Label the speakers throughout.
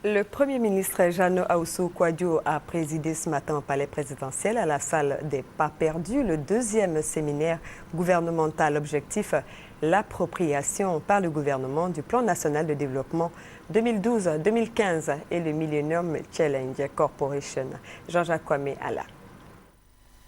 Speaker 1: Le Premier ministre Jeannot Ahoussou-Kouadio a présidé ce matin au palais présidentiel à la salle des Pas perdus le deuxième séminaire gouvernemental objectif l'appropriation par le gouvernement du Plan national de développement 2012-2015 et le Millennium Challenge Corporation. Jean-Jacques Kwame Alla.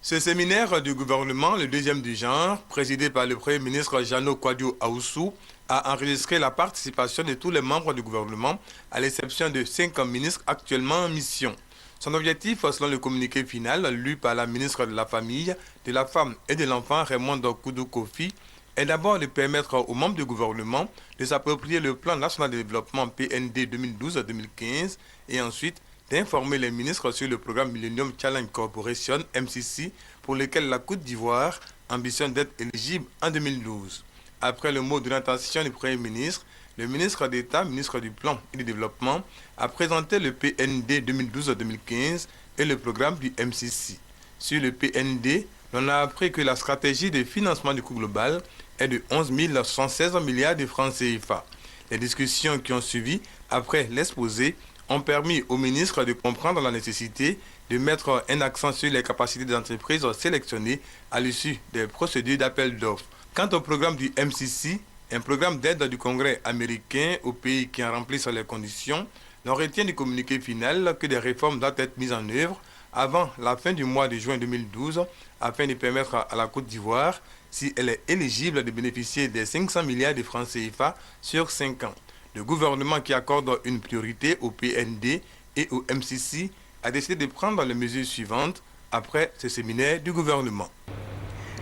Speaker 2: Ce séminaire du gouvernement, le deuxième du genre, présidé par le Premier ministre Jeannot Kouadio Ahoussou, a enregistré la participation de tous les membres du gouvernement, à l'exception de 5 ministres actuellement en mission. Son objectif, selon le communiqué final lu par la ministre de la Famille, de la Femme et de l'Enfant, Raymond Koudou Kofi, est d'abord de permettre aux membres du gouvernement de s'approprier le plan national de développement PND 2012-2015 et ensuite d'informer les ministres sur le programme Millennium Challenge Corporation, MCC, pour lequel la Côte d'Ivoire ambitionne d'être éligible en 2012. Après le mot d'intention du Premier ministre, le ministre d'État, ministre du Plan et du Développement, a présenté le PND 2012-2015 et le programme du MCC. Sur le PND, l'on a appris que la stratégie de financement du coût global est de 11 116 milliards de francs CFA. Les discussions qui ont suivi après l'exposé ont permis au ministre de comprendre la nécessité de mettre un accent sur les capacités des entreprises sélectionnées à l'issue des procédures d'appel d'offres. Quant au programme du MCC, un programme d'aide du Congrès américain aux pays qui en remplissent les conditions, l'on retient du communiqué final que des réformes doivent être mises en œuvre avant la fin du mois de juin 2012 afin de permettre à la Côte d'Ivoire, si elle est éligible, de bénéficier des 500 milliards de francs CFA sur 5 ans. Le gouvernement qui accorde une priorité au PND et au MCC a décidé de prendre les mesures suivantes après ce séminaire du gouvernement.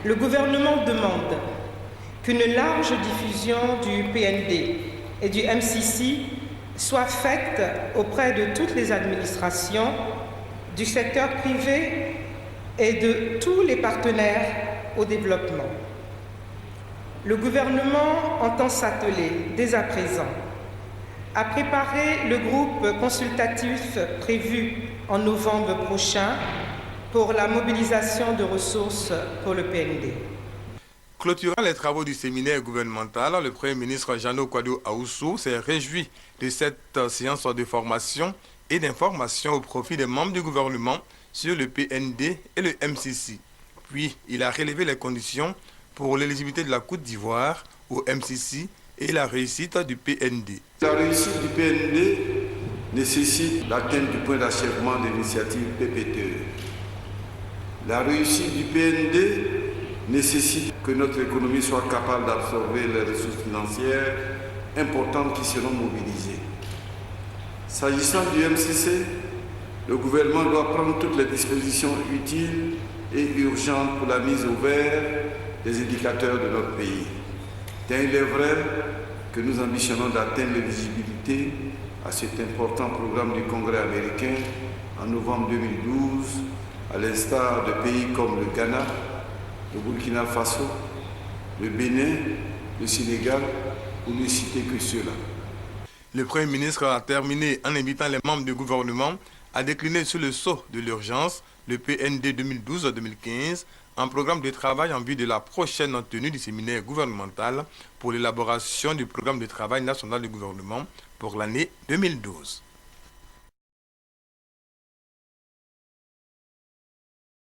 Speaker 3: Le gouvernement demande qu'une large diffusion du PND et du MCC soit faite auprès de toutes les administrations, du secteur privé et de tous les partenaires au développement. Le gouvernement entend s'atteler dès à présent à préparer le groupe consultatif prévu en novembre prochain pour la mobilisation de ressources pour le PND.
Speaker 2: Clôturant les travaux du séminaire gouvernemental, le Premier ministre Jeannot Kouadio Ahoussou s'est réjoui de cette séance de formation et d'information au profit des membres du gouvernement sur le PND et le MCC. Puis, il a relevé les conditions pour l'éligibilité de la Côte d'Ivoire au MCC et la réussite du PND.
Speaker 4: La réussite du PND nécessite l'atteinte du point d'achèvement de l'initiative PPTE. La réussite du PND nécessite que notre économie soit capable d'absorber les ressources financières importantes qui seront mobilisées. S'agissant du MCC, le gouvernement doit prendre toutes les dispositions utiles et urgentes pour la mise au vert des indicateurs de notre pays. Tant il est vrai que nous ambitionnons d'atteindre l'éligibilité à cet important programme du Congrès américain en novembre 2012, à l'instar de pays comme le Ghana, le Burkina Faso, le Bénin, le Sénégal, pour ne citer que ceux-là.
Speaker 2: Le Premier ministre a terminé en invitant les membres du gouvernement à décliner sous le sceau de l'urgence le PND 2012-2015, un programme de travail en vue de la prochaine tenue du séminaire gouvernemental pour l'élaboration du programme de travail national du gouvernement pour l'année 2012.